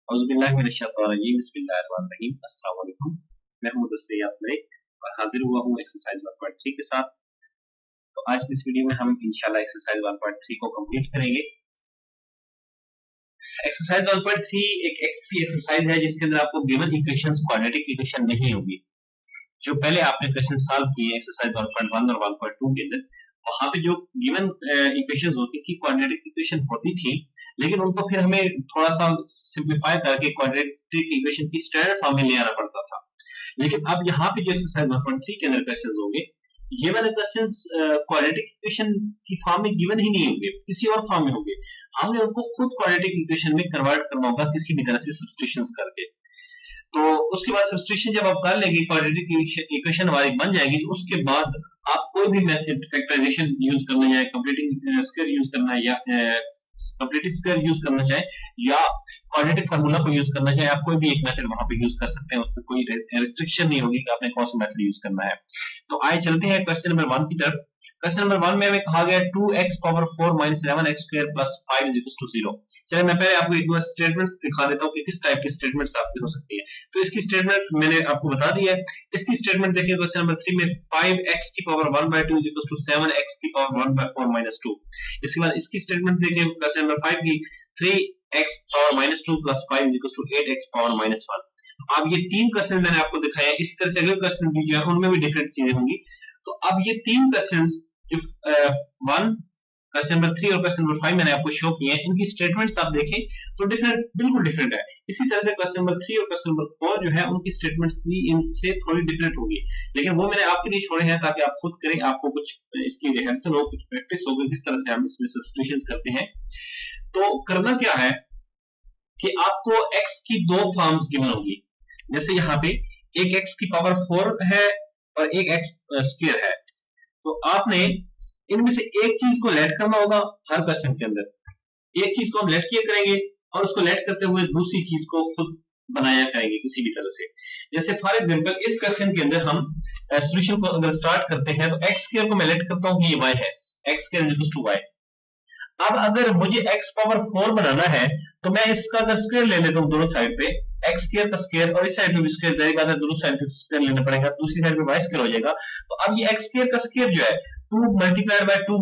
बिस्मिल्लाहिर्रहमानिर्रहीम। अस्सलाम वालेकुम। मैं हूं मुदस्सिर याद मलिक और हाजिर हुआ हूं एक्सरसाइज 1.3 के साथ। तो आज की इस वीडियो में हम इंशाल्लाह एक्सरसाइज 1.3 को कंप्लीट करेंगे। एक्सरसाइज 1.3 एक ऐसी एक्सरसाइज है जिसके अंदर आपको गिवन इक्वेशंस क्वाड्रेटिक इक्वेशन नहीं होगी। जो पहले आपने क्वेश्चन सॉल्व किए एक्सरसाइज 1.1 और 1.2 के अंदर, वहां पे जो गिवन इक्वेशंस होती थी क्वाड्रेटिक इक्वेशन होती थी, लेकिन उनको फिर हमें थोड़ा सा सिंपलीफाई करके क्वाड्रेटिक इक्वेशन की स्टैंडर्ड फॉर्म में ले आना पड़ता था। लेकिन अब यहाँ पे जो एक्सरसाइज 1.3 के अंदर क्वेश्चंस होंगे, ये वाले क्वेश्चंस क्वाड्रेटिक इक्वेशन की फॉर्म में गिवन ही नहीं होंगे, किसी और फॉर्म में होंगे। हमने उनको खुद क्वाड्रेटिक इक्वेशन में कन्वर्ट करना होगा किसी भी तरह से सब्स्टिट्यूशंस करके। तो उसके बाद सब्स्टिट्यूशन जब आप कर लेंगे, क्वाड्रेटिक इक्वेशन हमारी बन जाएगी, तो उसके बाद आप कोई भी मेथड फैक्टराइजेशन यूज करना चाहे, कंप्लीटिंग स्क्वायर यूज करना है या कंप्लीटिंग स्क्वायर यूज करना चाहे या क्वाड्रेटिक फार्मूला को यूज करना चाहे, आप कोई भी एक मेथड वहां पे यूज कर सकते हैं। उसमें कोई रिस्ट्रिक्शन नहीं होगी कि आपने कौन सा मेथड यूज करना है। तो आइए चलते हैं क्वेश्चन नंबर 1 की तरफ। क्वेश्चन नंबर 1 में हमें कहा गया 2x पावर 4 - 11x² + 5 = 0। चलिए मैं पहले आपको एक बार स्टेटमेंट्स दिखा देता हूं कि किस टाइप की स्टेटमेंट्स आपकी हो सकती है। तो इसकी स्टेटमेंट मैंने आपको बता दी है। इसकी स्टेटमेंट देखिए क्वेश्चन नंबर 3 में 5x⁴ = 7x⁴ - 2। इसके बाद इसकी स्टेटमेंट देखिए क्वेश्चन नंबर 5 की 3x⁻² + 5 = 8x⁻−1। अब ये तीन क्वेश्चन मैंने आपको दिखाए हैं। इसी तरह से अगले क्वेश्चन भी जो है उनमें भी डिफरेंट चीजें होंगी। तो अब ये तीन क्वेश्चंस जो 1 क्वेश्चन नंबर 3 और क्वेश्चन नंबर 5 मैंने आपको शो किए हैं, इनकी स्टेटमेंट्स आप देखें तो डिफरेंट, बिल्कुल डिफरेंट है। इसी तरह से क्वेश्चन नंबर 3 और क्वेश्चन नंबर 4 जो है उनकी स्टेटमेंट्स भी इनसे थोड़ी डिफरेंट होगी, लेकिन वो मैंने आपके लिए छोड़े हैं ताकि आप खुद करें, आपको कुछ इसकी रिहर्सल हो, कुछ प्रैक्टिस हो, किस तरह से हम इसमें सब्स्टिट्यूशंस करते हैं। तो करना क्या है कि आपको x की दो फॉर्म्स गिवन होगी। जैसे यहाँ पे एक x की पावर 4 है और एक x² है। तो आपने इनमें से एक चीज को लेट करना होगा हर क्वेश्चन के अंदर। एक चीज को हम लेट किया करेंगे और उसको लेट करते हुए दूसरी चीज को खुद बनाया करेंगे किसी भी तरह से। जैसे फॉर एग्जांपल इस क्वेश्चन के अंदर हम सॉल्यूशन को अगर स्टार्ट करते हैं, तो x² को मैं लेट करता हूं कि ये y है, x² = y। अब अगर मुझे x पावर 4 बनाना है, तो मैं इसका अगर स्क्वायर ले लेता हूं दोनों साइड पे, x² का स्क्वायर और इस साइड पे भी स्क्वायर, जाहिर बात है दोनों साइड पे स्क्वायर लेना पड़ेगा, दूसरी साइड पे y² हो जाएगा। तो अब ये x² का स्क्वायर जो है 2 × 2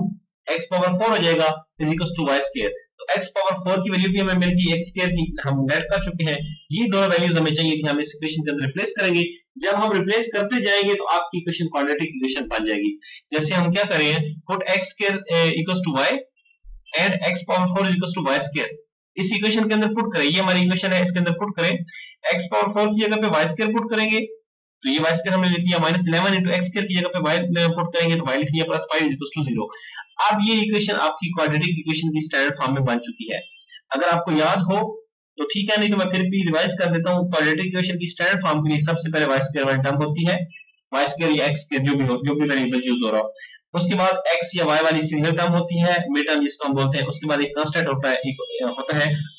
x पावर 4 हो जाएगा = y²। तो x पावर 4 की वैल्यू भी हमें मिल गई, x² की हम लेट कर चुके हैं। ये दोनों वैल्यूज हमें चाहिए कि हम इस इक्वेशन के अंदर रिप्लेस करेंगे। जब हम रिप्लेस करते जाएंगे तो आपकी इक्वेशन क्वाड्रेटिक इक्वेशन बन जाएगी। जैसे हम क्या करें, put x² = y and x power 4 = y²। इस इक्वेशन के अंदर पुट करें, ये हमारी इक्वेशन है, इसके अंदर पुट करें, x पावर 4 की जगह पे y² पुट करेंगे, तो ये y² हमने लिख लिया, -11 × x² की जगह पे y पुट करेंगे तो y लिख लिया, +5 = 0। अब ये इक्वेशन आपकी क्वाड्रेटिक इक्वेशन की स्टैंडर्ड फॉर्म में बन चुकी है। अगर आपको याद हो तो ठीक है, नहीं तो मैं फिर भी रिवाइज कर देता हूं। क्वाड्रेटिक इक्वेशन की स्टैंडर्ड फॉर्म के लिए सबसे पहले y² वाली टर्म होती है, y² या x² जो भी वेरिएबल यूज हो रहा हो। उसके बाद x या y वाली सिंगल टर्म होती है, मिड टर्म जिसको हम बोलते हैं। उसके बाद एक कांस्टेंट होता है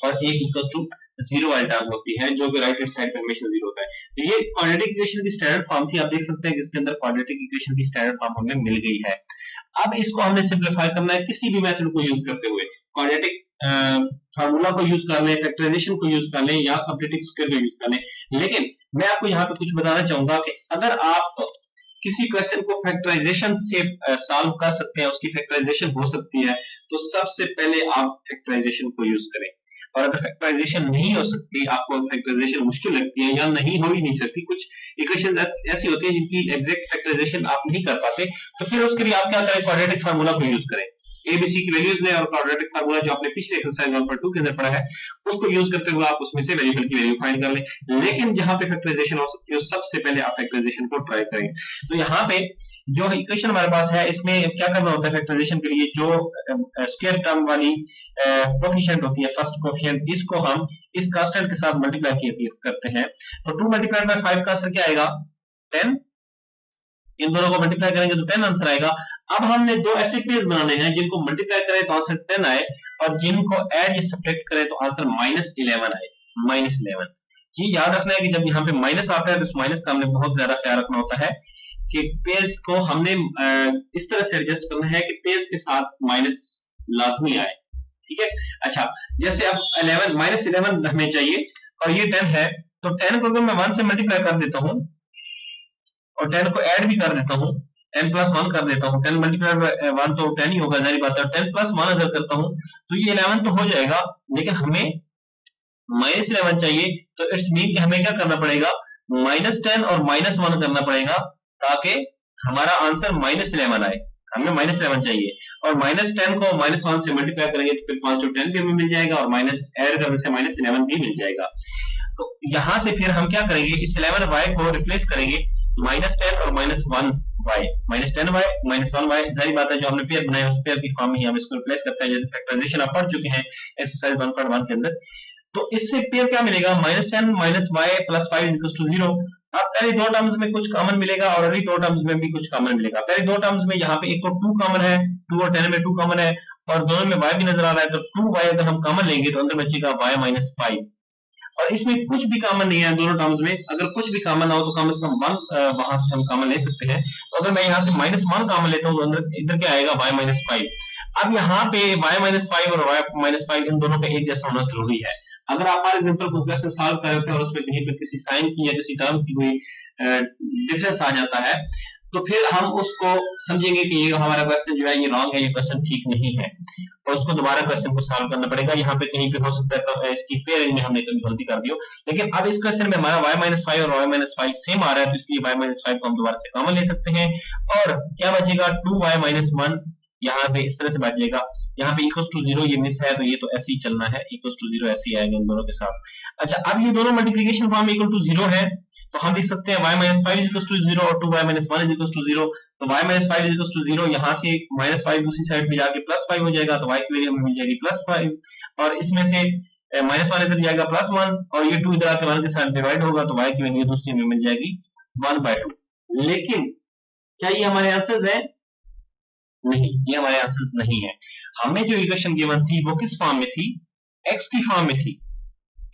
और एक इक्वल टू 0 वाली टर्म होती है, जो कि राइट हैंड साइड पे हमेशा 0 होता है। तो ये क्वाड्रेटिक इक्वेशन की स्टैंडर्ड फॉर्म थी। आप देख सकते हैं कि इसके अंदर क्वाड्रेटिक इक्वेशन की स्टैंडर्ड फॉर्म हमें मिल गई है। अब इसको हमने सिंपलीफाई करना है किसी भी मेथड को यूज करते हुए, क्वाड्रेटिक फार्मूला को यूज कर लें, फैक्टराइजेशन को यूज कर लें या कंप्लीटिंग स्क्वायर को यूज कर लें। लेकिन मैं आपको यहाँ पे कुछ बताना चाहूंगा कि अगर आप किसी क्वेश्चन को फैक्टराइजेशन से सॉल्व कर सकते हैं, उसकी फैक्टराइजेशन हो सकती है, तो सबसे पहले आप फैक्टराइजेशन को यूज करें। और अगर फैक्टराइजेशन नहीं हो सकती, आपको फैक्टराइजेशन मुश्किल लगती है या नहीं हो ही नहीं सकती, कुछ इक्वेशन ऐसी होती है जिनकी एग्जैक्ट फैक्टराइजेशन आप नहीं कर पाते, तो फिर उसके लिए आप क्या करें, क्वाड्रेटिक फार्मूला को यूज करें। एबीसी की वैल्यूज में और क्वाड्रेटिक फार्मूला जो आपने पिछले एक्सरसाइज 1.2 के अंदर पढ़ा है, उसको यूज करते हुए आप उसमें से वेरिएबल की वैल्यू फाइंड कर लें। लेकिन जहां पे फैक्टराइजेशन हो सकती है, सबसे पहले आप फैक्टराइजेशन को ट्राई करें। तो यहाँ पे जो इक्वेशन हमारे पास है, इसमें क्या करना होता है फैक्टराइजेशन के लिए, जो स्क्वायर टर्म वाली कोफिशिएंट होती है, फर्स्ट कोफिशिएंट, इसको हम इस कांस्टेंट के साथ मल्टीप्लाई करते हैं। तो 2 × 5 का आंसर क्या आएगा, 10। इन दोनों को मल्टीप्लाई करेंगे तो 10 आंसर आएगा। अब हमने दो ऐसे पेज बनाने हैं जिनको मल्टीप्लाई करें तो आंसर 10 आए और जिनको ऐड या सब्ट्रैक्ट करें तो आंसर -11 आए, -11। ये याद रखना है कि जब यहाँ पे माइनस आता है तो इस माइनस का हमने बहुत ज्यादा ख्याल रखना होता है कि पेज को हमने इस तरह से एडजस्ट करना है कि पेज के साथ माइनस लाजमी आए। ठीक है, अच्छा जैसे अब -11 हमें चाहिए और ये 10 है, तो 10 को अगर मैं 1 से मल्टीप्लाई कर देता हूँ और 10 को ऐड भी कर देता हूँ, 10 प्लस 1 कर देता हूँ, 10 मल्टीप्लाई बाय 1 तो 10 ही होगा, जारी बात है। 10 प्लस 1 अगर करता हूँ तो ये 11 तो हो जाएगा, लेकिन हमें -11 चाहिए, तो इट्स मीन कि हमें क्या करना पड़ेगा, -10 और -1 करना पड़ेगा ताकि हमारा आंसर -11 आए। हमें -11 चाहिए और -10 को -1 से मल्टीप्लाई करेंगे तो फिर पॉजिटिव 10 भी हमें मिल जाएगा और माइनस ऐड करने से -11 भी मिल जाएगा। तो यहां से फिर हम क्या करेंगे, इस 11y को रिप्लेस करेंगे -10 और -1y, -10y -1y, जारी बात है जो हमने पेयर बनाया उस पेयर की फॉर्म में ही हम इसको रिप्लेस करते हैं, जैसे फैक्टराइजेशन आप पढ़ चुके हैं एक्सरसाइज 1.1 के अंदर। तो इससे पेयर क्या मिलेगा, -10 -y + 5 = 0। अब पहले दो टर्म्स में कुछ कॉमन मिलेगा और अगली दो टर्म्स में भी कुछ कॉमन मिलेगा। पहले दो टर्म्स में यहाँ पे एक तो 2 कॉमन है, 2 और 10 में 2 कॉमन है और दोनों में y भी नजर आ रहा है, तो 2y अगर हम कॉमन लेंगे तो अंदर बचेगा y - 5 और इसमें कुछ भी कॉमन नहीं है दोनों टर्म्स में। अगर कुछ भी कॉमन ना हो तो कम से कम 1 वहां से हम कॉमन ले सकते हैं। तो अगर मैं यहाँ से -1 कॉमन लेता हूँ तो अंदर इधर क्या आएगा, y - 5। अब यहाँ पे y - 5 और y - 5 इन दोनों का एक जैसा होना जरूरी है। अगर आप फॉर एग्जांपल कुछ क्वेश्चन सॉल्व कर रहे थे और उसमें कहीं पे किसी साइन की या किसी टर्म की कोई डिफरेंस आ जाता है तो फिर हम उसको समझेंगे कि ये हमारा क्वेश्चन जो है ये रॉन्ग है, ये क्वेश्चन ठीक नहीं है और उसको दोबारा क्वेश्चन को सॉल्व करना पड़ेगा। यहाँ पे कहीं पे हो सकता है इसकी पेयरिंग में हमने कभी गलती कर दी हो, लेकिन अब इस क्वेश्चन में हमारा y - 5 और y - 5 सेम आ रहा है, तो इसलिए y - 5 को हम दोबारा से कॉमन ले सकते हैं और क्या बचेगा, 2y - 1 यहाँ पे इस तरह से बच जाएगा। यहाँ पे इक्वल टू 0 ये मिस है तो ये तो ऐसे ही चलना है, इक्वल टू 0 ऐसे ही आएगा इन दोनों के साथ। अच्छा, अब ये दोनों मल्टीप्लिकेशन फॉर्म इक्वल टू 0 है तो हम लिख सकते हैं y - 5 = 0 और 2y - 1 = 0। तो y - 5 = 0, यहाँ से -5 दूसरी साइड में जाके +5 हो जाएगा तो y की वैल्यू हमें मिल जाएगी +5 और इसमें से -1 इधर जाएगा +1 और ये 2 इधर आके 1 के साथ डिवाइड होगा तो y की वैल्यू दूसरी में मिल जाएगी 1/2। लेकिन क्या ये हमारे आंसर्स हैं? नहीं, ये हमारे आंसर्स नहीं है। हमें जो इक्वेशन गिवन थी वो किस फॉर्म में थी, x की फॉर्म में थी,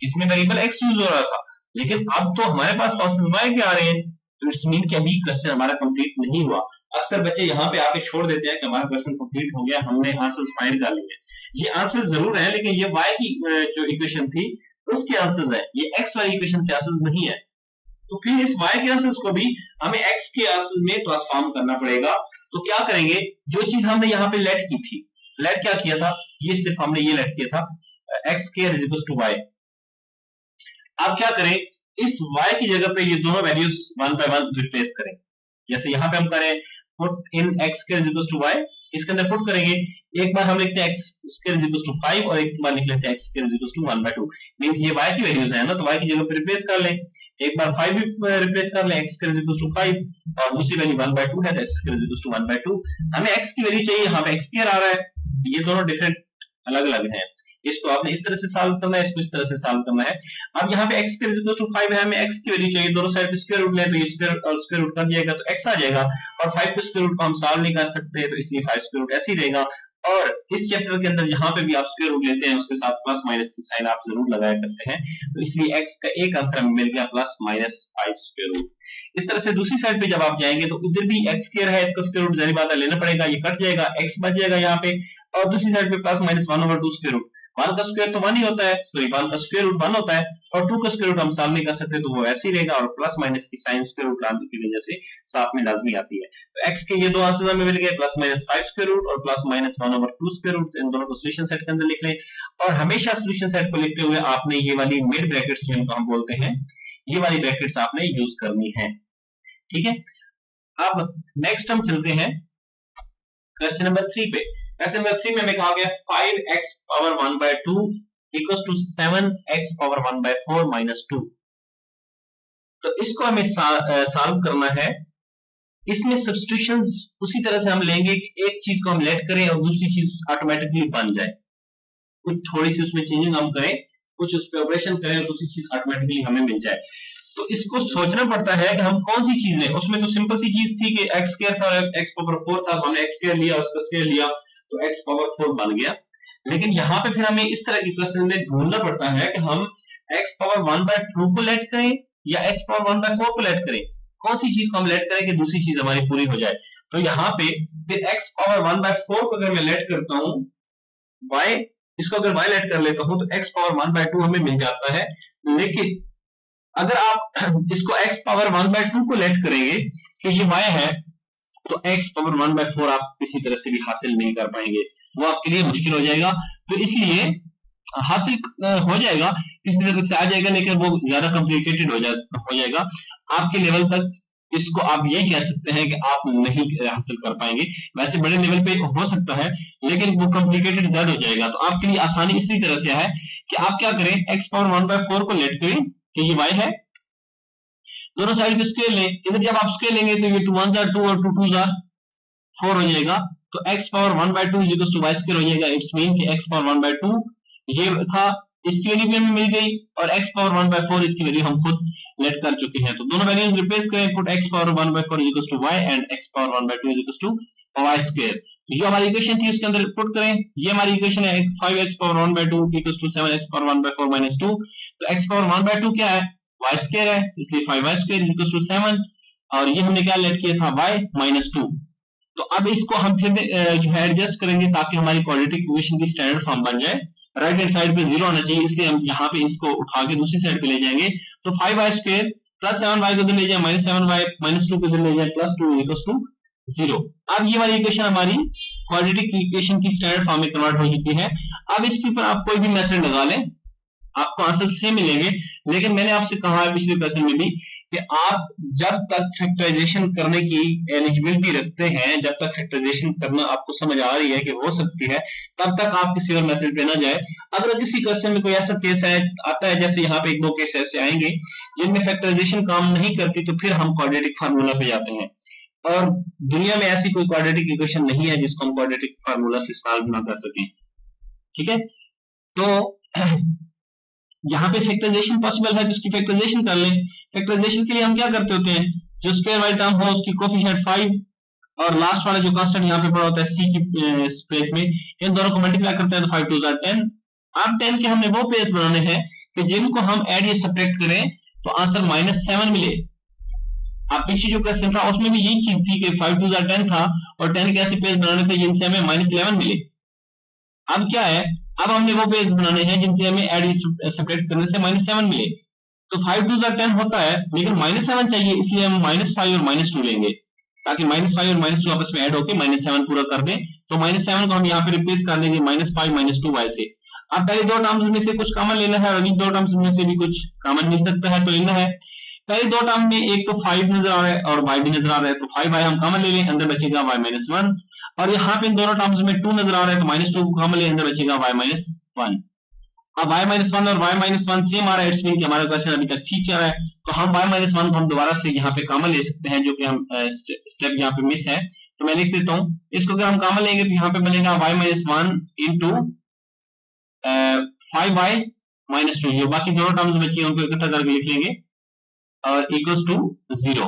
इसमें वेरिएबल x यूज हो रहा था, लेकिन अब तो हमारे पास कांस्टेंट y के आ रहे हैं, तो इट्स मीन कि अभी क्वेश्चन हमारा कंप्लीट नहीं हुआ। अक्सर बच्चे यहाँ पे आके छोड़ देते हैं कि हमारा क्वेश्चन कंप्लीट हो गया, हमने आंसर्स फाइंड कर लिए। ये आंसर्स जरूर है लेकिन ये y की जो इक्वेशन थी उसके आंसर्स है, ये x वाली इक्वेशन के आंसर्स नहीं है। तो फिर इस y के आंसर्स को भी हमें x के आंसर्स में ट्रांसफॉर्म करना पड़ेगा। तो क्या करेंगे, जो चीज हमने यहाँ पे लेट की थी, लेट क्या किया था, ये सिर्फ हमने ये लेट किया था x² = y। अब क्या करें, इस y की जगह पे ये दोनों वैल्यूज 1 by 1 रिप्लेस करें। जैसे यहाँ पे हम करें पुट इन x² = y, इसके अंदर पुट करेंगे, एक बार हम लिखते हैं x² = 5 और एक बार लिख लेते हैं x² = 1/2। मींस ये y की वैल्यूज है ना, तो y की जगह पे रिप्लेस कर लें, एक बार 5 भी रिप्लेस कर लें, x² = 5 और दूसरी वैल्यू 1/2 है तो x² = 1/2। हमें x की वैल्यू चाहिए, यहाँ पे x² आ रहा है, ये दोनों डिफरेंट अलग अलग हैं, इसको आपने इस तरह से सॉल्व करना है, इसको इस तरह से सॉल्व करना है। अब यहाँ पे x² = 5 है, हमें x की वैल्यू चाहिए, दोनों साइड पे स्क्वायर रूट लें तो ये स्क्वायर और स्क्वायर रूट कट जाएगा तो x आ जाएगा और 5 के स्क्वायर रूट को हम सॉल्व नहीं कर सकते तो इसलिए 5 स्क्वायर रूट ऐसे ही रहेगा। और इस चैप्टर के अंदर यहाँ पे भी आप स्क्वायर रूट लेते हैं उसके साथ प्लस माइनस की साइन आप जरूर लगाया करते हैं, तो इसलिए x का एक आंसर हमें मिल गया +-5 स्क्वायर रूट। इस तरह से दूसरी साइड पे जब आप जाएंगे तो इधर भी x² है, इसका स्क्वायर रूट जारी बात है लेना पड़ेगा, ये कट जाएगा, x बच जाएगा यहाँ पे और दूसरी साइड पे +-1/2 स्क्वायर रूट। 1 का स्क्वायर तो 1 ही होता है, सॉरी 1 का स्क्वायर रूट 1 होता है और 2 का स्क्वायर रूट हम सॉल्व नहीं कर सकते तो वो ऐसे ही रहेगा और प्लस माइनस की साइन स्क्वायर रूट लाने की वजह से साथ में लाजमी आती है। तो x के ये दो आंसर हमें मिल गए +-5 स्क्वायर रूट और +-1/2 स्क्वायर रूट। इन दोनों को सॉल्यूशन सेट के अंदर लिख लें और हमेशा सॉल्यूशन सेट को लिखते हुए आपने ये वाली मिड ब्रैकेट्स जिनको हम बोलते हैं, ये वाली ब्रैकेट्स आपने यूज करनी है, ठीक है। अब नेक्स्ट हम चलते हैं क्वेश्चन नंबर 3 पे। क्वेश्चन नंबर 3 में हमें कहा गया 5x power 1/2 equals to 7x power 1/4 - 2। तो इसको हमें सॉल्व करना है। इसमें सब्स्टिट्यूशंस उसी तरह से हम लेंगे कि एक चीज को हम लेट करें और दूसरी चीज ऑटोमेटिकली बन जाए, कुछ थोड़ी सी उसमें चेंजिंग हम करें, कुछ उस पे ऑपरेशन करें और दूसरी चीज ऑटोमेटिकली हमें मिल जाए। तो इसको सोचना पड़ता है कि हम कौन सी चीज लें। उसमें तो सिंपल सी चीज थी कि x² था और x पावर 4 था, हमने x² लिया और उसका स्क्वायर लिया तो x पावर 4 बन गया। लेकिन यहाँ पे फिर हमें इस तरह की क्वेश्चन में ढूंढना पड़ता है कि हम x पावर 1/2 को लेट करें या x पावर 1/4 को लेट करें, कौन सी चीज को हम लेट करें कि दूसरी चीज हमारी पूरी हो जाए। तो यहाँ पे फिर x पावर 1/4 को अगर मैं लेट करता हूँ y, इसको अगर y लेट कर लेता हूँ तो x पावर 1/2 हमें मिल जाता है। लेकिन अगर आप इसको x पावर 1/2 को लेट करेंगे कि ये y है, तो x पावर 1/4 आप किसी तरह से भी हासिल नहीं कर पाएंगे, वो आपके लिए मुश्किल हो जाएगा। तो इसलिए हासिल हो जाएगा, किसी तरह से आ जाएगा, लेकिन वो ज्यादा कॉम्प्लिकेटेड हो जाएगा आपके लेवल तक। इसको आप यही कह सकते हैं कि आप नहीं हासिल कर पाएंगे। वैसे बड़े लेवल पे हो सकता है, लेकिन वो कॉम्प्लिकेटेड ज्यादा हो जाएगा। तो आपके लिए आसानी इसी तरह से है कि आप क्या करें, x पावर 1/4 को लेट करें कि ये y है, दोनों साइड पे स्केल लें। इधर जब आप स्केल लेंगे तो ये 2 1s are 2 और 2 2s are 4 हो जाएगा। तो x power 1/2 is equal to y square हो जाएगा। इट्स मीन कि x पावर 1/2 ये था, इसकी वैल्यू भी हमें मिल गई, और x पावर 1/4 इसकी वैल्यू हम खुद लेट कर चुके हैं। तो दोनों वैल्यूज रिप्लेस करें, put x power 1/4 is equal to y and x power 1/2 is equal to y square. जो हमारी इक्वेशन थी उसके अंदर पुट करें। ये हमारी इक्वेशन है 5x power 1/2 equal to 7x power 1/4 minus 2। तो x पावर 1/2 क्या है, y स्क्वायर है, इसलिए 5y square is equal to 7, और ये हमने क्या लेट किया था, y माइनस 2। तो अब इसको हम फिर जो है एडजस्ट करेंगे ताकि हमारी क्वाड्रेटिक इक्वेशन की स्टैंडर्ड फॉर्म बन जाए। राइट हैंड साइड पे 0 होना चाहिए, इसलिए हम यहाँ पे इसको उठा के दूसरी साइड पे ले जाएंगे। तो 5y स्क्वायर प्लस 7y को इधर ले जाए, माइनस 7y माइनस 2 को इधर ले जाए, प्लस 2 इक्वल्स टू 0। अब ये वाली इक्वेशन हमारी क्वाड्रेटिक इक्वेशन की स्टैंडर्ड फॉर्म में कन्वर्ट हो चुकी है। अब इसके ऊपर आप कोई भी मेथड लगा लें, आपको आंसर सेम मिलेंगे। लेकिन मैंने आपसे कहा है पिछले क्वेश्चन में भी कि आप जब तक फैक्टराइजेशन करने की एलिजिबिलिटी रखते हैं, जब तक फैक्टराइजेशन करना आपको समझ आ रही है कि हो सकती है, तब तक आप किसी और मेथड पे ना जाए। अगर किसी क्वेश्चन में कोई ऐसा केस है आता है, जैसे यहाँ पे 1-2 केस ऐसे आएंगे जिनमें फैक्टराइजेशन काम नहीं करती, तो फिर हम क्वाड्रेटिक फार्मूला पे जाते हैं। और दुनिया में ऐसी कोई क्वाड्रेटिक इक्वेशन नहीं है जिसको हम क्वाड्रेटिक फार्मूला से सॉल्व ना कर सकें। ठीक है, तो यहाँ पे फैक्टराइजेशन पॉसिबल है तो उसकी फैक्टराइजेशन कर लें। फैक्टराइजेशन के लिए हम क्या करते होते हैं, जो स्क्वायर वाली टर्म हो उसकी कोएफिशिएंट 5 और लास्ट वाला जो कांस्टेंट यहाँ पे पड़ा होता है c की स्पेस में, इन दोनों को मल्टीप्लाई करते हैं तो 5 2s are 10। अब 10 के हमने वो पेज बनाने हैं कि जिनको हम ऐड या सब्ट्रैक्ट करें तो आंसर -7 मिले। आप पीछे जो क्वेश्चन था उसमें भी यही चीज थी कि 5 2s are 10 था, और 10 के ऐसे पेज बनाने थे जिनसे हमें -11 मिले। अब क्या है, अब हमने वो पेज बनाने हैं जिनसे हमें ऐड सब्ट्रैक्ट करने से -7 मिले। तो 5 2s are 10 होता है, लेकिन -7 चाहिए, इसलिए हम -5 और -2 लेंगे, ताकि -5 और -2 आपस में ऐड होकर -7 पूरा कर दें। तो -7 को हम यहाँ पे रिप्लेस कर देंगे -5 - 2y से। अब पहले दो टर्म्स में से कुछ कॉमन लेना है, और इन दो टर्म्स में से भी कुछ कॉमन मिल सकता है तो लेना है। पहले दो टर्म में एक तो 5 नजर आ रहा है और y भी नजर आ रहा है, तो 5y हम कॉमन ले लें, अंदर बचेगा y -1। और यहाँ पे इन दोनों टर्म्स में 2 नजर आ रहा है तो -2 को कॉमन ले, अंदर बचेगा y -1। अब y -1 और y -1 सेम आ रहा है, इसलिए हमारा क्वेश्चन अभी तक ठीक चल रहा है। तो हम y -1 को हम दोबारा से यहाँ पे कॉमन ले सकते हैं, जो कि हम स्टेप यहाँ पे मिस है, तो मैं लिख देता हूँ। इसको अगर हम कॉमन लेंगे तो यहाँ पे बनेगा y -1 इंटू 5y -2, ये बाकी दोनों टर्म्स बची हैं उनको इकट्ठा करके लिख लेंगे, और इक्वल्स टू 0।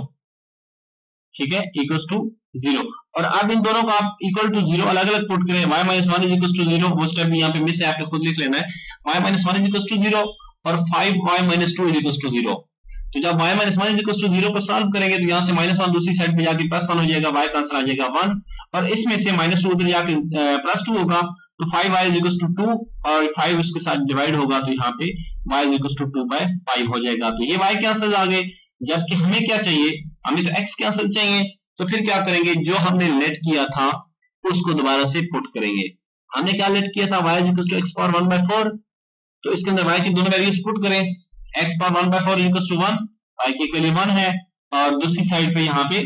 ठीक है, इक्वल्स टू 0। और अब इन दोनों को आप इक्वल टू 0 अलग अलग पुट करें, y -1 इज इक्वल टू 0, वो स्टेप भी यहाँ पे मिस है, आपको खुद लिख लेना है। y -1 इज इक्वल टू 0 और 5y -2 इज इक्वल टू 0। तो जब y -1 इज इक्वल टू 0 को सॉल्व करेंगे तो यहाँ से -1 दूसरी साइड पे जाके +1 हो जाएगा, y का आंसर आ जाएगा 1, और इसमें से -2 उधर जाके +2 होगा, तो 5y इज इक्वल टू 2 और 5 उसके साथ डिवाइड होगा, तो यहाँ पे y इज इक्वल टू 2/5 हो जाएगा। तो ये y के आंसर आ गए, जबकि हमें क्या चाहिए, हमें तो x के आंसर चाहिए। तो फिर क्या करेंगे, जो हमने लेट किया था उसको दोबारा से पुट करेंगे। हमने क्या लेट किया था, y is equal to x power 1/4, तो इसके अंदर y की दोनों वैल्यूज पुट करें, x power 1/4 is equal to 1, y की वैल्यू 1 है, और दूसरी साइड पे यहाँ पे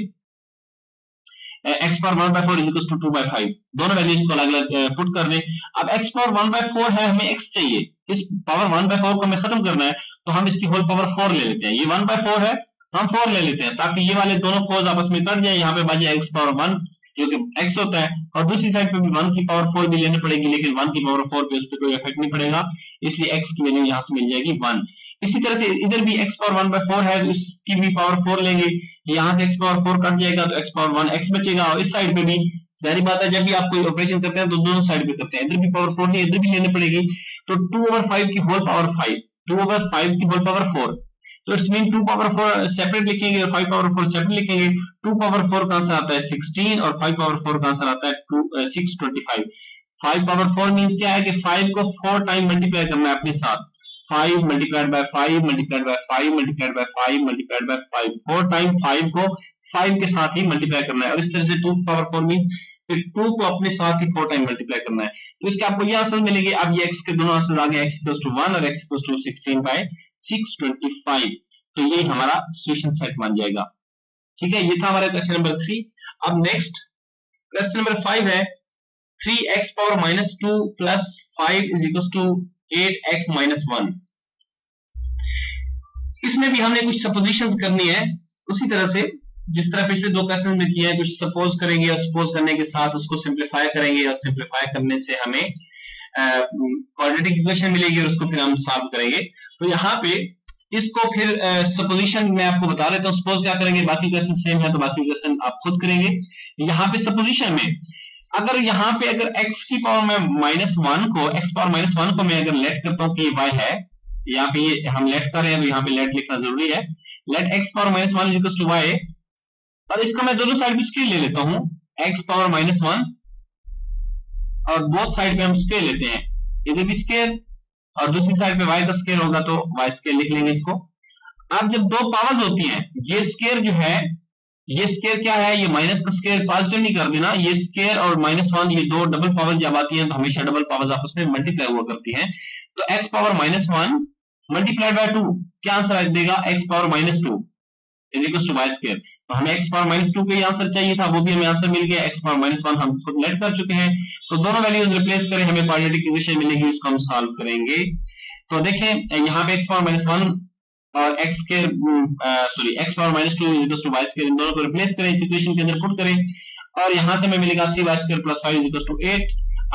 x power 1/4 is equal to 2/5, दोनों वैल्यूज को अलग अलग पुट कर दें। अब x पावर 1/4 है, हमें x चाहिए, इस पावर 1/4 को हमें खत्म करना है, तो हम इसकी होल पावर 4 ले लेते हैं। ये 1/4 है, हम 4 ले लेते हैं, ताकि ये वाले दोनों 4 आपस में कट जाए, यहाँ पे बच जाए x पावर 1 जो कि x होता है, और दूसरी साइड पे भी 1 की पावर 4 भी लेनी पड़ेगी, लेकिन 1 की पावर 4 पे उस पर कोई इफेक्ट नहीं पड़ेगा, इसलिए x की वैल्यू यहाँ से मिल जाएगी 1। इसी तरह से इधर भी x पावर 1/4 है, तो इसकी भी पावर 4 लेंगे, यहाँ से x पावर 4 कट जाएगा तो x पावर 1 x बचेगा, और इस साइड पे भी सारी बात है, जब भी आप कोई ऑपरेशन करते हैं तो दोनों साइड पे करते हैं, इधर भी पावर 4 है, इधर भी लेनी पड़ेगी, तो 2/5 की होल पावर 5, 2/5 की होल पावर 4, तो इट्स मीन 2 पावर 4 सेपरेट लिखेंगे और 5 पावर 4 सेपरेट लिखेंगे। 2 पावर 4 का आंसर आता है 16 और 5 पावर 4 का आंसर आता है 625। 5 पावर 4 मींस क्या है कि 5 को 4 टाइम मल्टीप्लाई करना है अपने साथ, 5 multiplied by 5 multiplied by 5 multiplied by 5 multiplied by 5, 4 time 5 को 5 के साथ ही मल्टीप्लाई करना है, और इस तरह से 2 पावर 4 मींस फिर 2 को अपने साथ ही 4 टाइम मल्टीप्लाई करना है। तो इसके आपको ये आंसर मिलेंगे। अब ये x के दोनों आंसर आ गए, x इक्वल्स टू 1 और x इक्वल्स टू 16 बाय 625। तो ये हमारा सॉल्यूशन सेट बन जाएगा। ठीक है, ये था हमारा क्वेश्चन नंबर 3। अब नेक्स्ट क्वेश्चन नंबर 5 है 3x power minus 2 plus 5 is equal to 8x minus 1। इसमें भी हमने कुछ सपोजिशंस करनी है, उसी तरह से जिस तरह पिछले 2 क्वेश्चन में किया है। कुछ सपोज करेंगे और सपोज करने के साथ उसको सिंपलीफाई करेंगे, और सिंपलीफाई करने से हमें क्वाड्रेटिक इक्वेशन मिलेगी और उसको फिर हम सॉल्व करेंगे। तो यहाँ पे इसको फिर सपोजिशन मैं आपको बता देता हूँ। सपोज क्या करेंगे, बाकी क्वेश्चन सेम है तो बाकी क्वेश्चन आप खुद करेंगे। यहाँ पे सपोजिशन में अगर यहाँ पे अगर x की पावर में -1 को x पावर -1 को मैं अगर लेट करता हूँ कि y है, यहाँ पे ये हम लेट कर रहे हैं तो यहाँ पे लेट लिखना जरूरी है। Let x power -1 is equal to y, और इसका मैं दोनों साइड पे स्केल ले लेता हूँ, x पावर -1 और बोथ साइड पे हम स्केल लेते हैं, इधर भी स्केल और दूसरी साइड पे y का स्केल होगा तो y स्केल लिख लेंगे इसको। अब जब 2 पावर्स होती हैं, ये स्केयर जो है, ये स्केयर क्या है, ये माइनस का स्केयर पॉजिटिव नहीं कर देना, ये स्केयर और -1 ये 2 डबल पावर जब आती हैं तो हमेशा डबल पावर्स आपस में मल्टीप्लाई हुआ करती हैं। तो x पावर -1 मल्टीप्लाइड बाय 2 क्या आंसर देगा, x power -2 is equal to y square. तो हमें x पावर -2 का ही आंसर चाहिए था, वो भी हमें आंसर मिल गया। x पावर -1 हम खुद लेट कर चुके हैं, तो दोनों वैल्यूज रिप्लेस करें, हमें क्वाड्रेटिक इक्वेशन मिलेगी, उसको हम सॉल्व करेंगे। तो देखें यहाँ पे x पावर -1 और x power -2 is equal to y square, इन दोनों को रिप्लेस करें, इस इक्वेशन के अंदर पुट करें, और यहाँ से हमें मिलेगा 3y square plus 5 is equal to 8।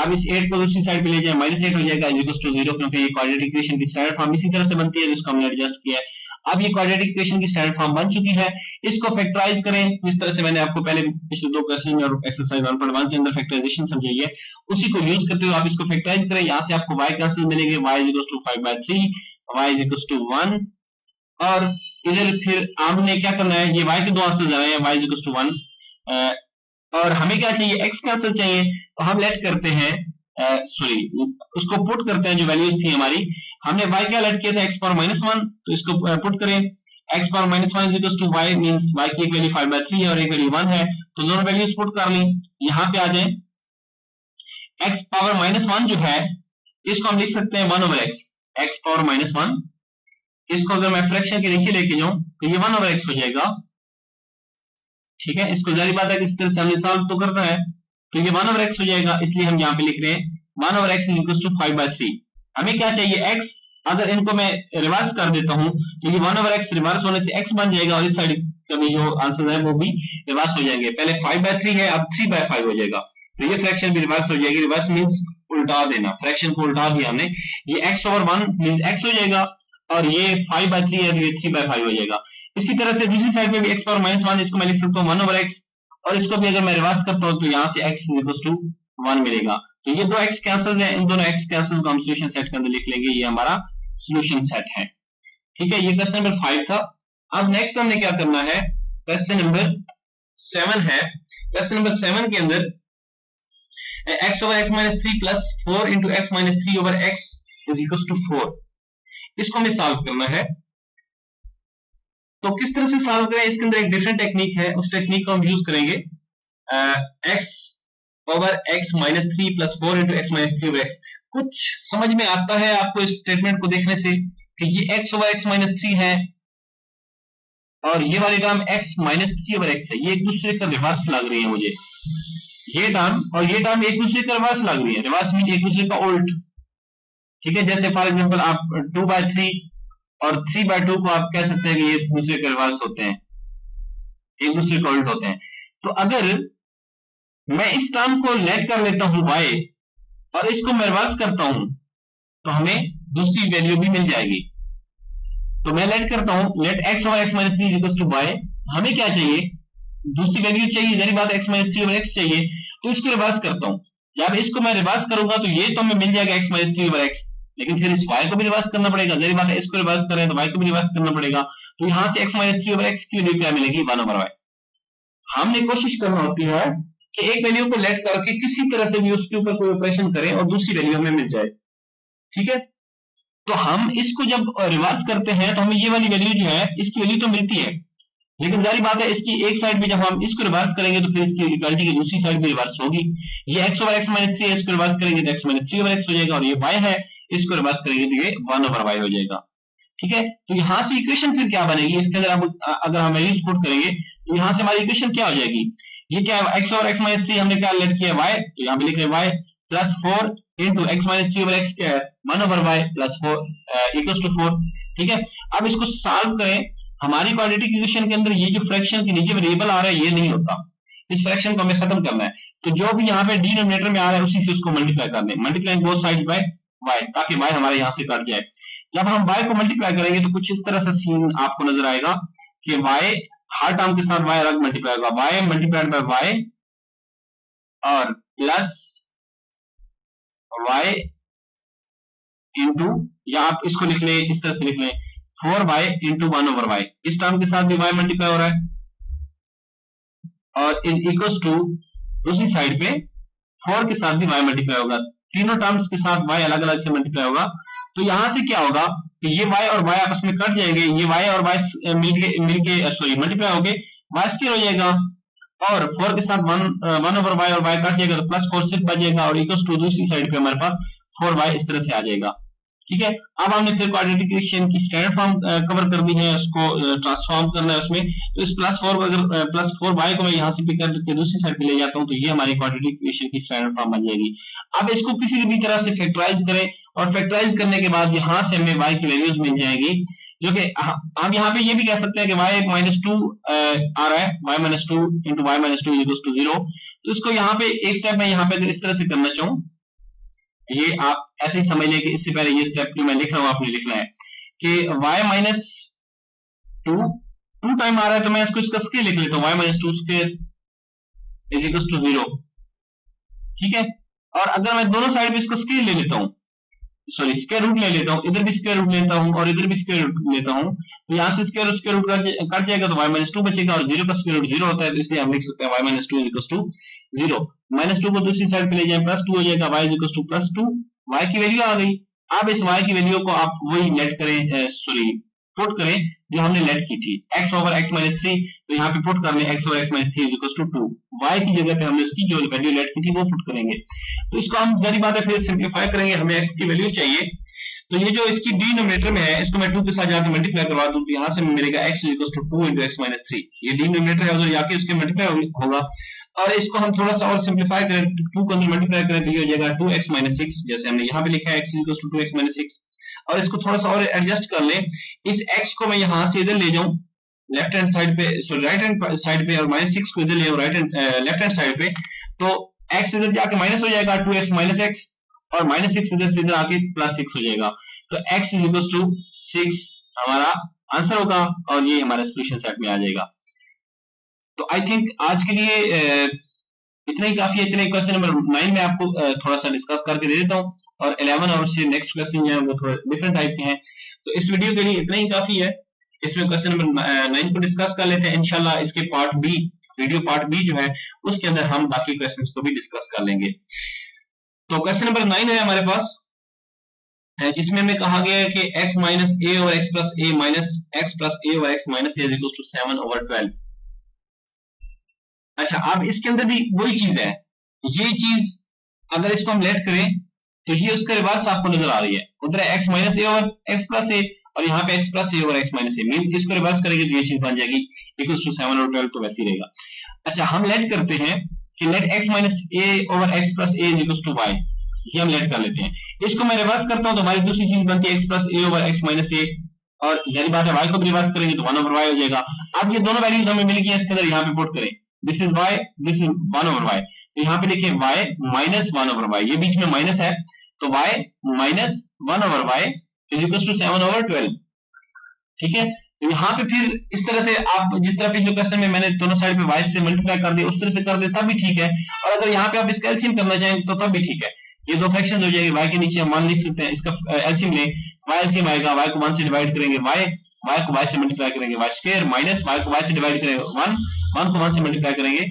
अब इस 8 को दूसरी साइड पे ले जाए, -8 हो जाएगा इज इक्वल टू 0, क्योंकि ये क्वाड्रेटिक इक्वेशन की स्टैंडर्ड फॉर्म इसी तरह से बनती है जिसको हमने एडजस्ट किया है। अब ये क्वाड्रेटिक इक्वेशन की स्टैंडर्ड फॉर्म बन चुकी है, इसको फैक्टराइज करें जिस तरह से मैंने आपको पहले पिछले 2 क्वेश्चन और एक्सरसाइज 1.1 के अंदर फैक्टराइजेशन समझाई है, उसी को यूज करते हुए आप इसको फैक्टराइज करें। यहाँ से आपको y का आंसर मिलेंगे, y is equal to 5/3, y is equal to 1, और इधर फिर आपने क्या करना है, ये y के 2 आंसर आ रहे हैं, y इज इक्वल टू 1, और हमें क्या चाहिए, x का आंसर चाहिए। तो हम लेट करते हैं, उसको पुट करते हैं, जो वैल्यूज थी हमारी, हमने y क्या लेट किया था, x पावर -1, तो इसको पुट करें, x power -1 is equal to y means y की एक वैल्यू 5/3 है और एक वैल्यू 1 है, तो दोनों वैल्यूज पुट कर ली। यहाँ पे आ जाए, x पावर -1 जो है इसको हम लिख सकते हैं 1/x, x पावर -1, इसको अगर मैं फ्रैक्शन के नीचे लेके जाऊं तो ये 1/x हो जाएगा। ठीक है, इसको जारी बात है कि इस तरह से हमने सॉल्व तो करना है, तो ये 1/x हो जाएगा, इसलिए हम यहाँ पे लिख रहे हैं 1/x इज इक्वल टू 5/3। हमें क्या चाहिए, x। अगर इनको मैं रिवर्स कर देता हूं तो ये 1/x रिवर्स होने से x बन जाएगा, और इस साइड का भी जो आंसर है वो भी रिवर्स हो जाएंगे। पहले 5/3 है, अब 3/5 हो जाएगा, तो ये फ्रैक्शन भी रिवर्स हो जाएगी। रिवर्स मींस उल्टा देना, फ्रैक्शन को उल्टा दिया हमने, ये x/1 मींस x हो जाएगा, और ये 5/3 है तो ये 3/5 हो जाएगा। इसी तरह से दूसरी साइड पे भी x पावर -1, इसको मैं लिख सकता हूँ 1/x, और इसको भी अगर मैं रिवर्स करता हूँ तो यहाँ से x इज इक्वल टू 1 मिलेगा। तो ये 2 x के आंसर्स हैं, इन दोनों x के आंसर्स को हम सॉल्यूशन सेट के अंदर लिख लेंगे, ये हमारा सॉल्यूशन सेट है। ठीक है, ये क्वेश्चन नंबर 5 था। अब नेक्स्ट हमने क्या करना है, क्वेश्चन नंबर 7 है। क्वेश्चन नंबर 7 के अंदर x/x-3 plus 4 into x-3/x is equal to 4, इसको हमें सॉल्व करना है। तो किस तरह से सॉल्व करें, इसके अंदर एक डिफरेंट टेक्निक है, उस टेक्निक को हम यूज करेंगे। x/x-3 plus 4 into x-3/x। कुछ समझ में आता है आपको इस स्टेटमेंट को देखने से कि ये x/x-3 है और ये वाली टर्म x-3/x है, ये एक दूसरे का रिवर्स लग रही है मुझे, ये टर्म और ये टर्म एक दूसरे का रिवर्स लग रही है। रिवर्स मीन एक दूसरे का उल्ट। ठीक है, जैसे फॉर एग्जांपल आप 2/3 और 3/2 को आप कह सकते हैं कि ये एक दूसरे के रिवर्स होते हैं, एक दूसरे का उल्ट होते हैं। तो अगर मैं इस टर्म को लेट कर लेता हूं y और इसको मैं रिवर्स करता हूं तो हमें दूसरी वैल्यू भी मिल जाएगी। तो मैं लेट करता हूं, लेट x/x-3 y, हमें क्या चाहिए, दूसरी वैल्यू चाहिए, यानी बात x-3/x चाहिए, तो इसको रिवर्स करता हूं। जब इसको मैं रिवर्स करूंगा तो ये तो हमें मिल जाएगा x-3/x, लेकिन फिर इस y को भी रिवर्स करना पड़ेगा, जरी बात है इसको रिवर्स करें तो y को भी रिवर्स करना पड़ेगा। तो यहां से x-3/x की वैल्यू क्या मिलेगी, 1/y। हमने कोशिश करना होती है कि एक वैल्यू को लेट करके किसी तरह से भी उसके ऊपर कोई ऑपरेशन करें और दूसरी वैल्यू हमें मिल जाए। ठीक है, तो हम इसको जब रिवर्स करते हैं तो हमें ये वाली वैल्यू जो है इसकी वैल्यू तो मिलती है, लेकिन जारी बात है इसकी एक साइड पे जब हम इसको रिवर्स करेंगे तो फिर इसकी इक्वालिटी की दूसरी साइड भी रिवर्स होगी। ये x ओवर x माइनस 3 है, इसको रिवर्स करेंगे तो x माइनस 3 ओवर x हो जाएगा, और ये y है, इसको रिवर्स करेंगे तो ये 1 ओवर y हो जाएगा। ठीक है, तो यहां से इक्वेशन फिर क्या बनेगी, इसके अंदर अगर हम वैल्यूज पुट करेंगे तो यहां से हमारी इक्वेशन क्या हो जाएगी, ये क्या है, x ओवर x माइनस 3 हमने क्या लेट किया y, तो यहां पे लिख रहे हैं y plus 4 into x minus 3 over x क्या है 1 over y plus 4 equals to 4। ठीक है, अब इसको सॉल्व करें, हमारी क्वाड्रेटिक इक्वेशन के अंदर ये जो फ्रैक्शन के नीचे वेरिएबल आ रहा है ये नहीं होता, इस फ्रैक्शन को हमें खत्म करना है, तो जो भी यहाँ पे डिनोमिनेटर में आ रहा है उसी से उसको मल्टीप्लाई कर दें, multiplying both sides by y, ताकि y हमारे यहाँ से कट जाए। जब हम y को मल्टीप्लाई करेंगे तो कुछ इस तरह से सीन आपको नजर आएगा कि y हर टर्म के साथ y अलग मल्टीप्लाई होगा, y मल्टीप्लाइड बाय y और प्लस y इंटू, या आप इसको लिख लें, इस तरह से लिख लें 4y इंटू 1 ओवर y, इस टर्म के साथ भी y मल्टीप्लाई हो रहा है, और इज इक्वल टू दूसरी साइड पे 4 के साथ भी y मल्टीप्लाई होगा, तीनों टर्म्स के साथ y अलग अलग से मल्टीप्लाई होगा। तो यहां से क्या होगा कि ये y और y आपस में कट जाएंगे, ये y और y मिलके सॉरी मल्टीप्लाई होके y स्क्वायर हो जाएगा, और 4 के साथ 1 ओवर y और y कट जाएगा तो प्लस 4 सिर्फ बच जाएगा, और इक्वल टू दूसरी साइड पे हमारे पास 4y इस तरह से आ जाएगा। ठीक है, अब हमने फिर क्वाड्रेटिक इक्वेशन की स्टैंडर्ड फॉर्म कवर कर दी है, उसको ट्रांसफॉर्म करना है उसमें, तो इस प्लस 4y को मैं यहाँ से पिक करके दूसरी साइड पे ले जाता हूँ, तो ये हमारी क्वाड्रेटिक इक्वेशन की स्टैंडर्ड फॉर्म बन जाएगी। अब इसको किसी भी तरह से फैक्टराइज करें, और फैक्टराइज करने के बाद यहाँ से हमें y की वैल्यूज मिल जाएगी, जो कि आप यहाँ पे ये भी कह सकते हैं कि y माइनस 2 आ रहा है, y minus 2 into y minus 2 equals to 0। तो इसको यहाँ पे एक स्टेप मैं यहाँ पे इस तरह से करना चाहूँ, ये आप ऐसे ही समझ लें कि इससे पहले ये स्टेप जो मैं लिख रहा हूं आपने लिखना है कि y माइनस 2 टाइम आ रहा है, तो मैं इसको इसका स्क्वायर लिख लेता हूं, y minus 2 square is equal to 0। ठीक है, और अगर मैं दोनों साइड पे इसको स्क्वायर ले लेता हूं, सॉरी स्क्वायर रूट ले लेता हूं, इधर भी स्क्वायर रूट लेता हूं और इधर भी स्क्वायर रूट लेता हूं, तो यहां से स्क्वायर रूट कट जाएगा तो y माइनस 2 बचेगा, और 0 का स्क्वायर रूट 0 होता है, तो इसलिए हम लिख सकते हैं y minus 2 equal to 0। Minus 2 को दूसरी साइड पे ले जाएं, प्लस 2 हो जाएगा, y equal two plus 2, y की वैल्यू आ गई। अब इस y की वैल्यू को आप वही लेट करें, सॉरी पुट करें जो हमने लेट की थी, x ओवर x माइनस 3, तो यहाँ पे पुट कर लें x over x minus 3 equal to 2, y की जगह पे हमने उसकी जो वैल्यू लेट की थी वो पुट करेंगे। तो इसको हम जारी बात है फिर सिंप्लीफाई करेंगे, हमें x की वैल्यू चाहिए, तो ये जो इसकी डिनोमिनेटर में है इसको मैं 2 के साथ जाके मल्टीप्लाई करवा दूं, तो यहाँ से मिलेगा x equal to 2 into x minus 3, ये डिनोमिनेटर है, उधर जाके उसके मल्टीप्लाई होगा, और इसको हम थोड़ा सा और सिंप्लीफाई करें, 2 को अंदर मल्टीप्लाई करें तो ये हो जाएगा 2x माइनस 6, जैसे हमने यहाँ पे लिखा है x equal to 2x minus 6, और इसको थोड़ा सा और एडजस्ट कर लें, इस x को मैं यहाँ से इधर ले जाऊं लेफ्ट हैंड साइड पे, सॉरी राइट हैंड साइड पे, और माइनस 6 को इधर ले right hand left hand side पे, तो x इधर जाके माइनस हो जाएगा 2x माइनस x, और माइनस 6 इधर से इधर आके प्लस 6 हो जाएगा, तो x इक्वल टू 6 हमारा आंसर होगा, और ये हमारा सॉल्यूशन सेट में आ जाएगा। तो आई थिंक आज के लिए इतना ही काफी है। चलिए क्वेश्चन नंबर 9 में आपको थोड़ा सा डिस्कस करके दे देता हूँ, और 11 और से नेक्स्ट क्वेश्चन जो है वो थोड़ा डिफरेंट टाइप के हैं, तो इस वीडियो के लिए इतना ही काफी है। इसमें क्वेश्चन नंबर 9 को डिस्कस कर लेते हैं, इंशाल्लाह इसके part B, video part B जो है उसके अंदर हम बाकी क्वेश्चंस को भी डिस्कस कर लेंगे। तो क्वेश्चन नंबर 9 है हमारे पास, जिसमें हमें कहा गया है कि x minus a over x plus a minus x plus a over x minus a is equal to 7 over 12। अच्छा, अब इसके अंदर भी वही चीज है, ये चीज अगर इसको हम लेट करें तो ये उसका रिवर्स आपको नजर आ रही है, उधर x minus a over x plus a, और यहाँ पे x plus a over x minus a, means इसको रिवर्स करेंगे तो ये चीज बन जाएगी इक्वल टू 7 ओवर 12, तो वैसे ही रहेगा। अच्छा, हम लेट करते हैं कि let x minus a over x plus a is equal to y, ये हम लेट कर लेते हैं, इसको मैं रिवर्स करता हूं तो हमारी दूसरी चीज बनती है x plus a over x minus a, और जारी बात है y को भी रिवर्स करेंगे तो 1 ओवर y हो जाएगा। अब ये दोनों वैल्यूज हमें मिल गई है, इसके अंदर यहाँ पे पुट करें, this is y, this is 1 over y, तो यहाँ पे देखिए y माइनस 1 ओवर y, ये बीच में माइनस है, तो y minus 1 over y is equal to 7 over 12। ठीक है, तो यहाँ पे फिर इस तरह से आप जिस तरह पिछले क्वेश्चन में मैंने दोनों साइड पे y से मल्टीप्लाई कर दिया उस तरह से कर दे तब भी ठीक है, और अगर यहाँ पे आप इसका एलसीएम करना चाहें तो तब भी ठीक है। ये दो फ्रैक्शंस हो जाएंगे, y के नीचे हम 1 लिख सकते हैं, इसका एलसीएम लें, y एलसीएम आएगा, y को 1 से डिवाइड करेंगे y को y से मल्टीप्लाई करेंगे y स्क्वायर, माइनस y को y से डिवाइड करेंगे 1 को 1 से मल्टीप्लाई करेंगे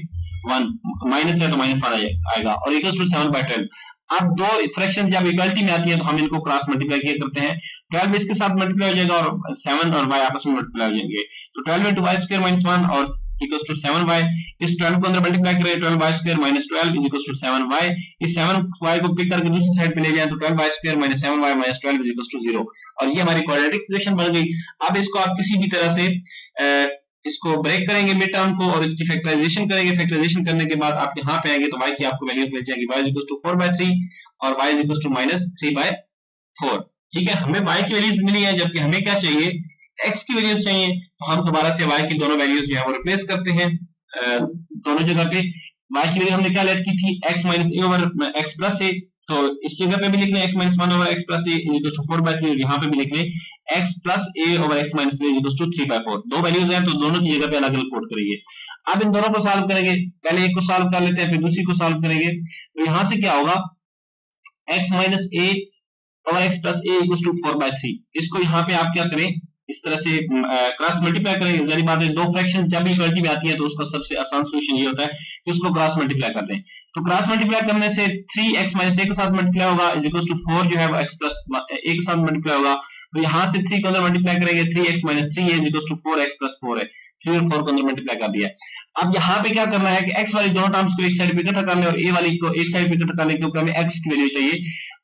1, माइनस है तो माइनस 1 आएगा, और इक्वल टू 7/12। अब दो फ्रैक्शन जब इक्वालिटी में आती है तो हम इनको क्रॉस मल्टीप्लाई किया करते हैं, 12 इसके साथ मल्टीप्लाई हो जाएगा और 7 और y आपस में मल्टीप्लाई हो जाएंगे, तो 12 into y square minus 1 और इक्वल्स टू 7y। इस 12 को अंदर मल्टीप्लाई करें, 12y square minus 12 equals to 7y। इस 7y को पिक करके दूसरी साइड पे ले जाएं तो 12y square minus 7y minus 12 equals to 0, और ये हमारी क्वाड्रेटिक इक्वेशन बन गई। अब इसको आप किसी भी तरह से इसको ब्रेक करेंगे मिड टर्म को और इसकी फैक्टराइजेशन करेंगे। फैक्टराइजेशन करने के बाद आप यहाँ पे आएंगे तो y की आपको वैल्यू मिल जाएगी, y इक्वल्स टू 4/3 और y इक्वल्स टू -3/4। ठीक है, हमें y की वैल्यूज मिली है, जबकि हमें क्या चाहिए, x की वैल्यूज चाहिए। तो हम दोबारा से y की दोनों वैल्यूज जो है वो रिप्लेस करते हैं दोनों जगह पे। y की वैल्यू हमने क्या लेट की थी, x minus a over x plus a, तो इस जगह पे भी लिख लें x minus 1 over x plus a equal to 4/3 और यहाँ पे भी लिख लें x plus a over x minus a equal to 3/4। दो वैल्यूज हैं तो दोनों की जगह पे अलग अलग पुट करिए। अब इन दोनों को सॉल्व करेंगे, पहले एक को सॉल्व कर लेते हैं फिर दूसरी को सॉल्व करेंगे। तो यहाँ से क्या होगा, x minus a over x plus a equal to 4/3। इसको यहाँ पे आप क्या करें, इस तरह से क्रॉस मल्टीप्लाई करेंगे। जारी बात है, दो फ्रैक्शन जब इक्वलिटी में आती है तो उसका सबसे आसान सॉल्यूशन ये होता है कि उसको क्रॉस मल्टीप्लाई कर दें। तो क्रॉस मल्टीप्लाई करने से 3x माइनस a के साथ मल्टीप्लाई होगा इक्वल टू 4 जो है वो x प्लस a के साथ मल्टीप्लाई होगा। तो यहाँ से 3 को अंदर मल्टीप्लाई करेंगे, 3x माइनस 3 है इक्वल टू 4x प्लस 4 है, 3 और 4 को अंदर मल्टीप्लाई कर दिया। अब यहाँ पे क्या करना है कि x वाली दोनों टर्म्स को एक साइड पे इकट्ठा करना है और a वाली को एक साइड पे इकट्ठा करना है, क्योंकि हमें x की वैल्यू चाहिए।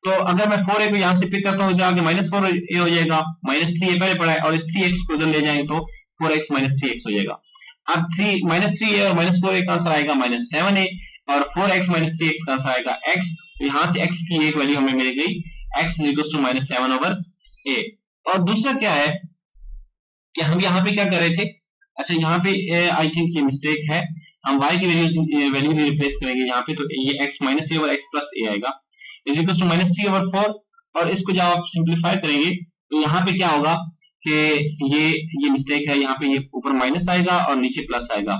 तो अगर मैं 4a को यहाँ से पिक करता हूँ जाके -4a हो जाएगा, -3a पहले पड़ा है और इस 3x को उधर ले जाएंगे तो 4x माइनस 3x हो जाएगा। अब -3a और -4a का आंसर आएगा -7a और 4x माइनस 3x का आंसर आएगा x। तो यहाँ से x की एक वैल्यू हमें मिल गई, x equal to -7 over a। और दूसरा क्या है कि हम यहाँ पे क्या कर रहे थे, अच्छा यहाँ पे आई थिंक ये मिस्टेक है, हम y की वैल्यू रिप्लेस करेंगे यहाँ पे, तो ये x minus a over x plus a आएगा इज इक्वल टू -3 ओवर 4। और इसको जब आप सिंप्लीफाई करेंगे तो यहाँ पे क्या होगा कि ये मिस्टेक है, यहाँ पे ये ऊपर माइनस आएगा और नीचे प्लस आएगा।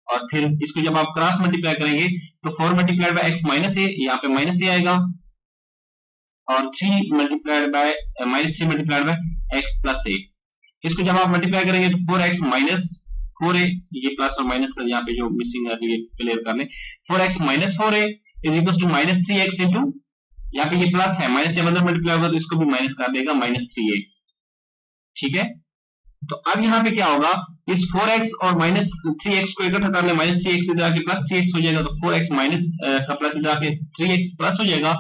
और फिर इसको जब आप क्रॉस मल्टीप्लाई करेंगे तो 4 multiplied by x minus a, यहाँ पे माइनस a आएगा और 3 multiplied by -3 multiplied by x plus a। इसको जब आप मल्टीप्लाई करेंगे तो 4x माइनस 4a, ये प्लस और माइनस का यहाँ पे जो मिसिंग है ये क्लियर कर लें, 4x minus 4a is equal to -3x into, यहाँ पे ये प्लस है माइनस से अंदर मल्टीप्लाई होगा तो इसको भी माइनस कर देगा -3a। ठीक है, तो अब यहाँ पे क्या होगा, इस 4x और -3x को इकट्ठा कर ले, -3x इधर आके +3x हो जाएगा, तो 4x माइनस का प्लस इधर आके 3x प्लस हो जाएगा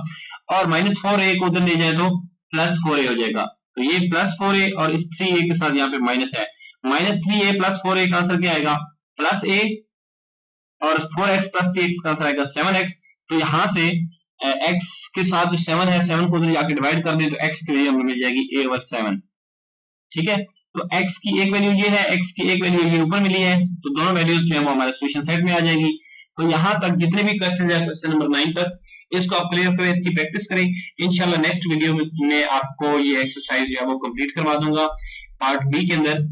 और -4a को उधर ले जाए तो +4a हो जाएगा। तो ये +4a और इस 3a के साथ यहाँ पे माइनस है, -3a + 4a का आंसर क्या आएगा +a और 4x + 3x का आंसर आएगा 7x। तो यहाँ से x के साथ जो 7 है, 7 को उधर जाके डिवाइड कर दें तो x की वैल्यू हमें मिल जाएगी a ओवर 7। ठीक है, तो x की एक वैल्यू ये है, x की एक वैल्यू ये ऊपर मिली है, तो दोनों वैल्यूज जो है वो हमारे सॉल्यूशन सेट में आ जाएगी। तो यहाँ तक जितने भी क्वेश्चन है क्वेश्चन नंबर 9 तक, इसको आप क्लियर करें, इसकी प्रैक्टिस करें। इंशाल्लाह नेक्स्ट वीडियो में आपको ये एक्सरसाइज जो है वो कंप्लीट करवा दूंगा पार्ट बी के अंदर।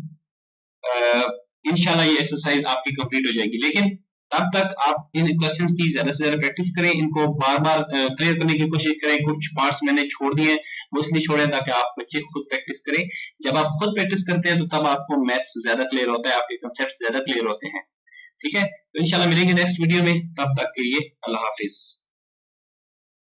इंशाल्लाह ये एक्सरसाइज आपकी कंप्लीट हो जाएगी, लेकिन तब तक आप इन क्वेश्चंस की ज्यादा से ज्यादा प्रैक्टिस करें, इनको बार बार क्लियर करने की कोशिश करें। कुछ पार्ट्स मैंने छोड़ दिए हैं, वो इसलिए छोड़े ताकि आप बच्चे खुद प्रैक्टिस करें। जब आप खुद प्रैक्टिस करते हैं तो तब आपको मैथ्स ज्यादा क्लियर होता है, आपके कंसेप्ट ज्यादा क्लियर होते हैं। ठीक है, तो इंशाल्लाह मिलेंगे नेक्स्ट वीडियो में, तब तक के लिए अल्लाह हाफिज।